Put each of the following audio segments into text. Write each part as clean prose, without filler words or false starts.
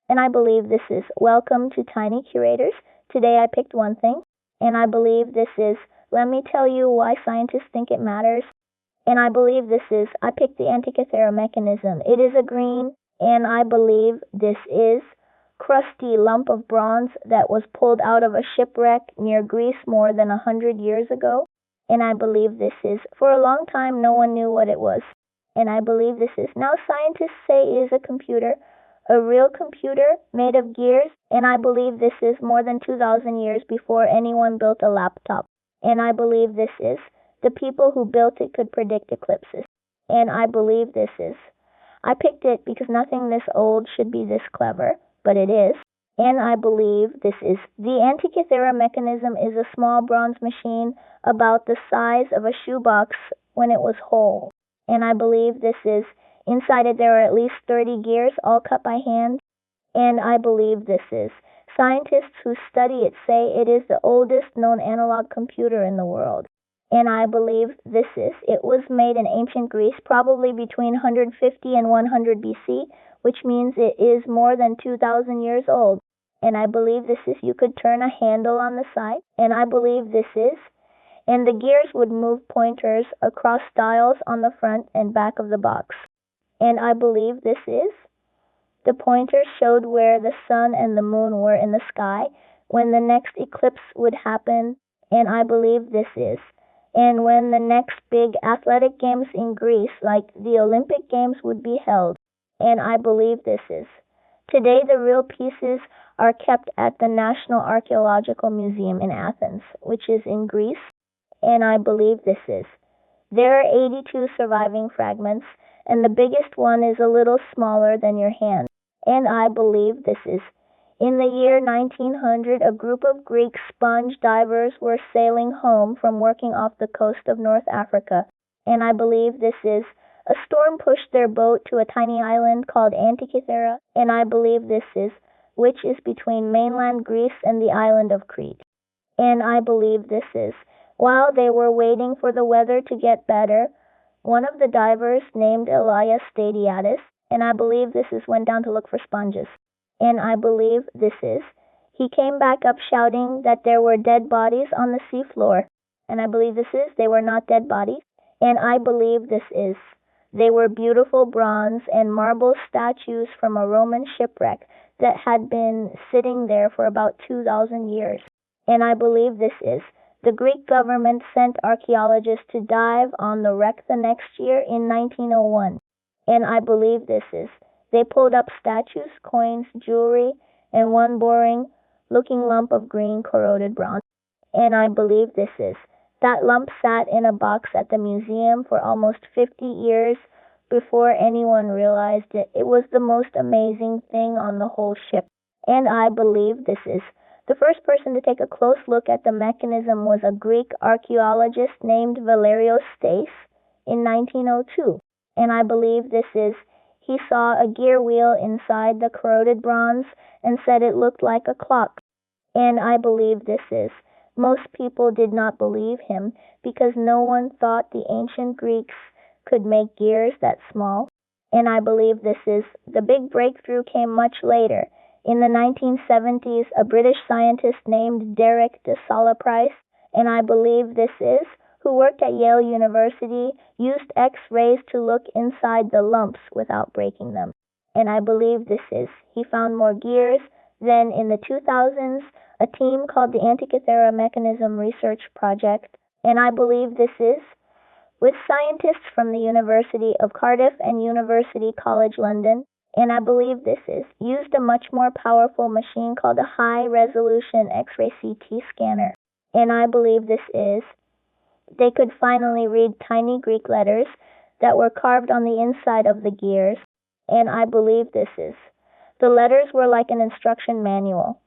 And I believe this is welcome to Tiny Curators. Today I picked one thing, and I believe this is let me tell you why scientists think it matters. And I believe this is I picked the Antikythera mechanism. It is a green, and I believe this is crusty lump of bronze that was pulled out of a shipwreck near Greece more than 100 years ago. And I believe this is for a long time no one knew what it was. And I believe this is now scientists say it is a computer, a real computer made of gears, and I believe this is more than 2,000 years before anyone built a laptop. And I believe this is the people who built it could predict eclipses. And I believe this is I picked it because nothing this old should be this clever, but it is. And I believe this is the Antikythera mechanism is a small bronze machine about the size of a shoebox when it was whole. And I believe this is inside it there are at least 30 gears all cut by hand. And I believe this is scientists who study it say it is the oldest known analog computer in the world. And I believe this is it was made in ancient Greece, probably between 150 and 100 BC, which means it is more than 2,000 years old. And I believe this is you could turn a handle on the side. And I believe this is and the gears would move pointers across dials on the front and back of the box. And I believe this is the pointers showed where the sun and the moon were in the sky when the next eclipse would happen. And I believe this is and when the next big athletic games in Greece, like the Olympic Games, would be held. And I believe this is today the real pieces are kept at the National Archaeological Museum in Athens, which is in Greece. And I believe this is there are 82 surviving fragments, and the biggest one is a little smaller than your hand. And I believe this is in the year 1900, a group of Greek sponge divers were sailing home from working off the coast of North Africa. And I believe this is a storm pushed their boat to a tiny island called Antikythera. And I believe this is which is between mainland Greece and the island of Crete. And I believe this is while they were waiting for the weather to get better, one of the divers named Elias Stadiatis, and I believe this is went down to look for sponges. And I believe this is he came back up shouting that there were dead bodies on the seafloor. And I believe this is they were not dead bodies. And I believe this is they were beautiful bronze and marble statues from a Roman shipwreck that had been sitting there for about 2,000 years. And I believe this is the Greek government sent archaeologists to dive on the wreck the next year in 1901. And I believe this is they pulled up statues, coins, jewelry, and one boring-looking lump of green corroded bronze. And I believe this is that lump sat in a box at the museum for almost 50 years before anyone realized it. It was the most amazing thing on the whole ship. And I believe this is the first person to take a close look at the mechanism was a Greek archaeologist named Valerios Stais in 1902. And I believe this is he saw a gear wheel inside the corroded bronze and said it looked like a clock. And I believe this is most people did not believe him because no one thought the ancient Greeks could make gears that small. And I believe this is the big breakthrough came much later. In the 1970s, a British scientist named Derek de Salaprice, and I believe this is who worked at Yale University, used X-rays to look inside the lumps without breaking them. And I believe this is he found more gears. Then in the 2000s, a team called the Antikythera Mechanism Research Project, and I believe this is with scientists from the University of Cardiff and University College London, and I believe this is used a much more powerful machine called a high-resolution X-ray CT scanner. And I believe this is they could finally read tiny Greek letters that were carved on the inside of the gears. And I believe this is the letters were like an instruction manual.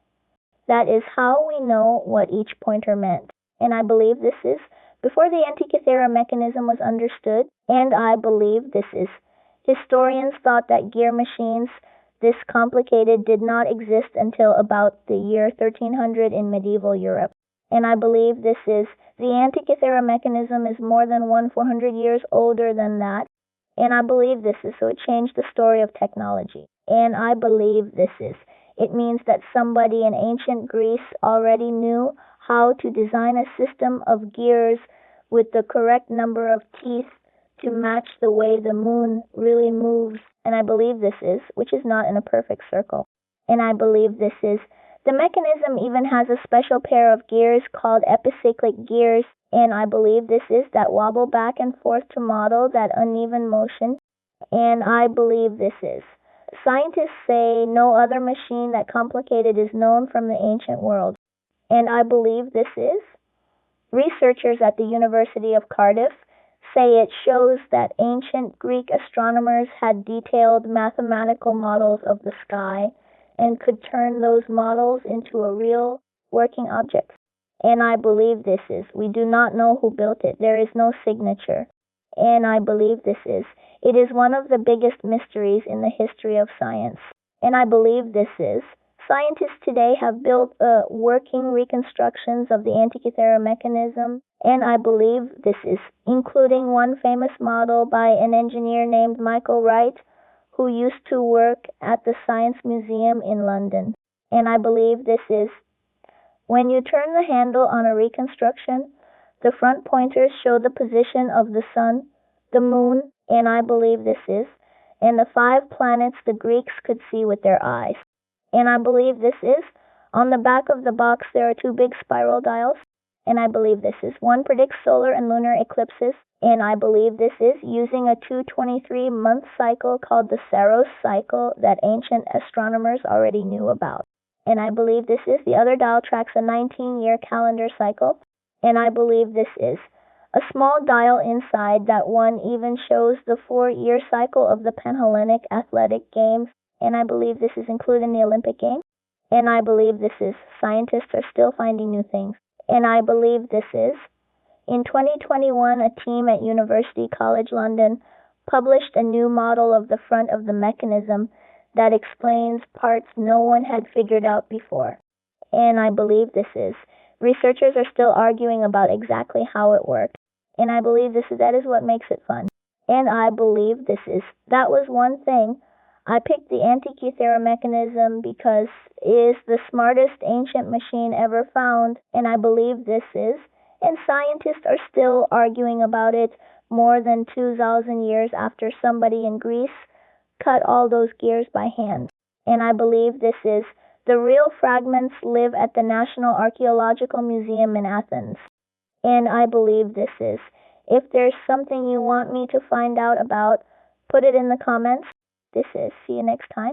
That is how we know what each pointer meant. And I believe this is before the Antikythera mechanism was understood. And I believe this is historians thought that gear machines this complicated did not exist until about the year 1300 in medieval Europe. And I believe this is the Antikythera mechanism is more than 400 years older than that. And I believe this is so it changed the story of technology. and I believe this is. It means that somebody in ancient Greece already knew how to design a system of gears with the correct number of teeth to match the way the moon really moves, and I believe this is, which is not in a perfect circle. And I believe this is. The mechanism even has a special pair of gears called epicyclic gears, and I believe this is, that wobble back and forth to model that uneven motion, and I believe this is. Scientists say no other machine that complicated is known from the ancient world, and I believe this is. Researchers at the University of Cardiff say it shows that ancient Greek astronomers had detailed mathematical models of the sky and could turn those models into a real working object. And I believe this is. We do not know who built it. There is no signature. And I believe this is. It is one of the biggest mysteries in the history of science. And I believe this is. Scientists today have built working reconstructions of the Antikythera mechanism, and I believe this is, including one famous model by an engineer named Michael Wright, who used to work at the Science Museum in London. And I believe this is. When you turn the handle on a reconstruction, the front pointers show the position of the sun, the moon, and I believe this is, and the 5 planets the Greeks could see with their eyes. And I believe this is. On the back of the box there are 2 big spiral dials, and I believe this is. One predicts solar and lunar eclipses, and I believe this is, using a 223-month cycle called the Saros cycle that ancient astronomers already knew about. And I believe this is. The other dial tracks a 19-year calendar cycle, and I believe this is. A small dial inside that one even shows the 4-year cycle of the Panhellenic Athletic Games, and I believe this is included in the Olympic Games. And I believe this is. Scientists are still finding new things. And I believe this is. In 2021, a team at University College London published a new model of the front of the mechanism that explains parts no one had figured out before. And I believe this is. Researchers are still arguing about exactly how it works. And I believe that is what makes it fun. And I believe this is. That was one thing. I picked the Antikythera mechanism because it is the smartest ancient machine ever found, and I believe this is. And scientists are still arguing about it more than 2,000 years after somebody in Greece cut all those gears by hand. And I believe this is. The real fragments live at the National Archaeological Museum in Athens. And I believe this is. If there's something you want me to find out about, put it in the comments. This is. See you next time.